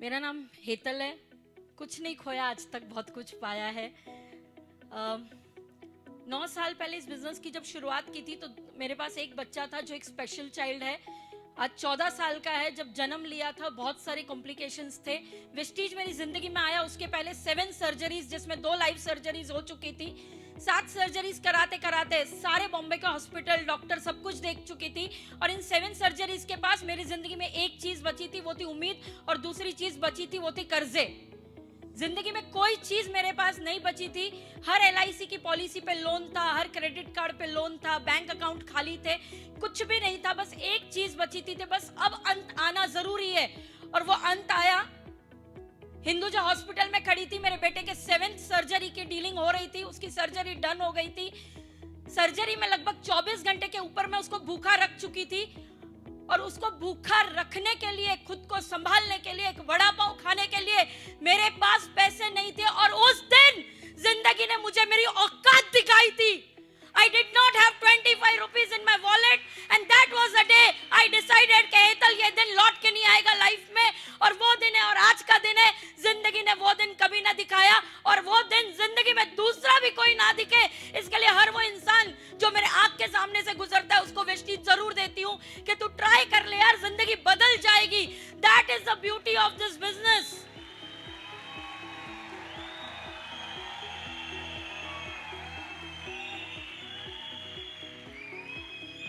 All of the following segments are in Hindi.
मेरा नाम हेतल है। कुछ नहीं खोया आज तक, बहुत कुछ पाया है। 9 साल पहले इस बिजनेस की जब शुरुआत की थी तो मेरे पास एक बच्चा था जो एक स्पेशल चाइल्ड है। आज 14 साल का है। जब जन्म लिया था बहुत सारे कॉम्प्लिकेशंस थे। वेस्टीज मेरी जिंदगी में आया, उसके पहले 7 सर्जरीज जिसमें 2 लाइव सर्जरीज हो चुकी थी। 7 सर्जरीज कराते कराते सारे बॉम्बे का हॉस्पिटल डॉक्टर सब कुछ देख चुकी थी। और इन 7 सर्जरीज के पास मेरी जिंदगी में एक चीज बची थी, वो थी उम्मीद, और दूसरी चीज बची थी वो थी कर्जे। जिंदगी में कोई चीज मेरे पास नहीं बची थी। हर LIC की पॉलिसी पे लोन था, हर क्रेडिट कार्ड पे लोन था, बैंक अकाउंट खाली थे, कुछ भी नहीं था। बस एक चीज बची थी बस अब अंत आना जरूरी है। और वो अंत आया। हिंदुजा हॉस्पिटल में खड़ी थी, मेरे बेटे के 7th सर्जरी की डीलिंग हो रही थी, उसकी सर्जरी डन हो गई थी। सर्जरी में लगभग 24 घंटे के ऊपर मैं उसको भूखा रख चुकी थी। और उसको भूखा रखने के लिए, खुद को संभालने के लिए, एक वड़ा पाव खाने के लिए मेरे पास पैसे नहीं थे। और उस दिन जिंदगी ने मुझे मेरी औकात दिखाई थी। I did not have 25 rupees in my wallet and that was the day I decided कि हेतल ये दिन लौट के नहीं आएगा लाइफ में। और वो दिन है और आज का दिन है। जिंदगी ने वो दिन कभी ना दिखाया और वो दिन जिंदगी में दूसरा भी कोई ना दिखे, इसके लिए हर वो इंसान जो मेरे आंख के सामने से गुजरता है उसको वेस्टीज जरूर देती हूँ कि तू ट्राई कर ले यार, जिंदगी बदल जाएगी। That is the beauty of this business.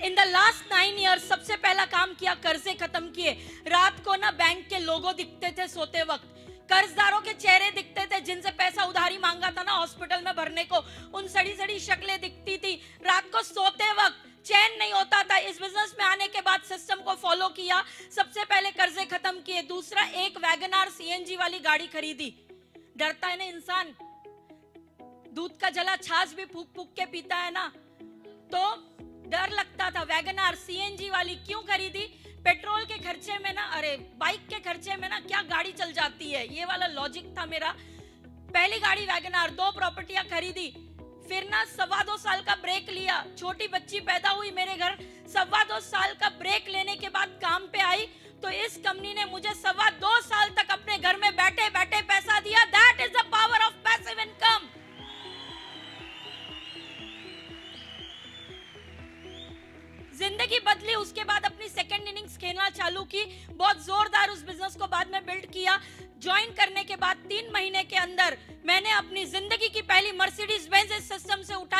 In the last 9 years सबसे पहला काम किया, कर्जे खत्म किए। रात को ना बैंक के लोगो दिखते थे सोते वक्त, कर्जदारों के चेहरे दिखते थे जिनसे पैसा उधारी मांगा था ना हॉस्पिटल में भरने को, उन सड़ी सड़ी शक्लें दिखती थी। रात को सोते वक्त चैन नहीं होता था। इस बिजनेस में आने के बाद सिस्टम को फॉलो किया। सबसे पहले कर्जे खत्म किए। दूसरा, एक वैगनार CNG वाली गाड़ी खरीदी। डरता है ना इंसान, दूध का जला छाछ भी फूक फूक के पीता है ना, तो डर लगता था। वैगनार CNG वाली क्यों खरीदी? पेट्रोल के खर्चे में ना, अरे बाइक के खर्चे में ना क्या गाड़ी चल जाती है, ये वाला लॉजिक था मेरा। पहली गाड़ी वैगनार, 2 प्रॉपर्टियां खरीदी। फिर ना 2.25 साल का ब्रेक लिया। छोटी बच्ची पैदा हुई मेरे घर। 2.25 साल का ब्रेक लेने के बाद काम पे आई तो इस कंपनी ने मुझे 2.25 साल तक अपने घर में बैठे बैठे पैसा दिया। That is the power of passive income. जिंदगी बदली। उसके बाद अपनी सेकंड इनिंग्स खेलना चालू की। बहुत जोरदार उस बिजनेस को बाद में बिल्ड किया। ज्वाइन करने के बाद 3 महीने के अंदर मैंने अपनी जिंदगी की पहली मर्सिडीज बेंज इस सिस्टम से उठा